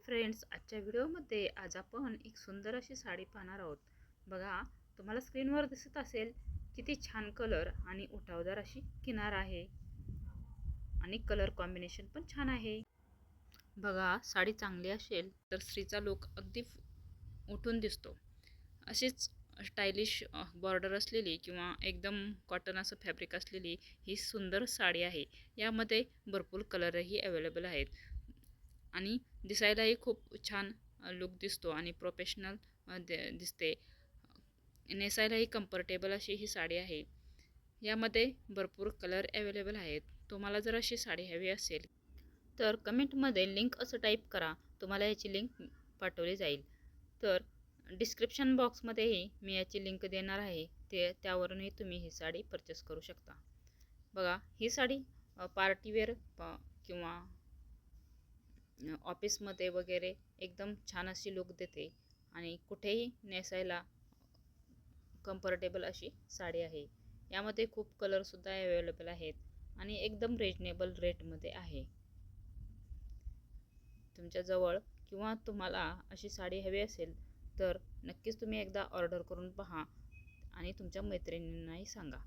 Friends, आजच्या व्हिडिओमध्ये आज आपण एक सुंदर अशी साडी पाहणार आहोत. बघा, तुम्हाला स्क्रीनवर दिसत असेल किती छान कलर आणि उठावदार अशी किनार आहे आणि कलर कॉम्बिनेशन पण छान आहे. बघा, साडी चांगली असेल तर स्त्रीचा लुक अगदी उठून दिसतो. अशीच स्टायलिश बॉर्डर असलेली किंवा एकदम कॉटन असं फॅब्रिक असलेली ही सुंदर साडी आहे. यामध्ये भरपूर कलरही अवेलेबल आहेत आणि दिसायलाही खूप छान लुक दिसतो आणि प्रोफेशनल दिसते. नेसायलाही कम्फर्टेबल अशी ही साडी आहे. यामध्ये भरपूर कलर अवेलेबल आहेत. तुम्हाला जर अशी साडी हवी असेल तर कमेंटमध्ये लिंक असं टाईप करा, तुम्हाला याची लिंक पाठवली जाईल. तर डिस्क्रिप्शन बॉक्समध्येही मी याची लिंक देणार आहे, त्यावरूनही तुम्ही ही साडी परचेस करू शकता. बघा, ही साडी पार्टीवेअर किंवा ऑफिसमध्ये वगैरे एकदम छान अशी लुक देते आणि कुठेही नेसायला कम्फर्टेबल अशी साडी आहे. यामध्ये खूप कलरसुद्धा अवेलेबल आहेत आणि एकदम रिजनेबल रेटमध्ये आहे. तुमच्याजवळ किंवा तुम्हाला अशी साडी हवी असेल तर नक्कीच तुम्ही एकदा ऑर्डर करून पहा आणि तुमच्या मैत्रिणींनाही सांगा.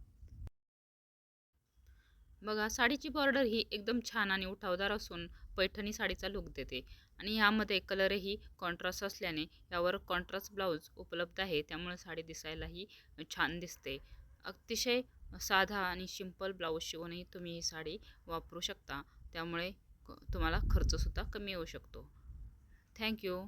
बघा, साडीची बॉर्डर ही एकदम छान आणि उठावदार असून पैठणी साडीचा लुक देते आणि ह्यामध्ये कलरही कॉन्ट्रास्ट असल्याने यावर कॉन्ट्रास्ट ब्लाऊज उपलब्ध आहे, त्यामुळे साडी दिसायलाही छान दिसते. अतिशय साधा आणि सिंपल ब्लाऊज शिवूनही तुम्ही ही साडी वापरू शकता, त्यामुळे तुम्हाला खर्चसुद्धा कमी येऊ शकतो. थँक्यू.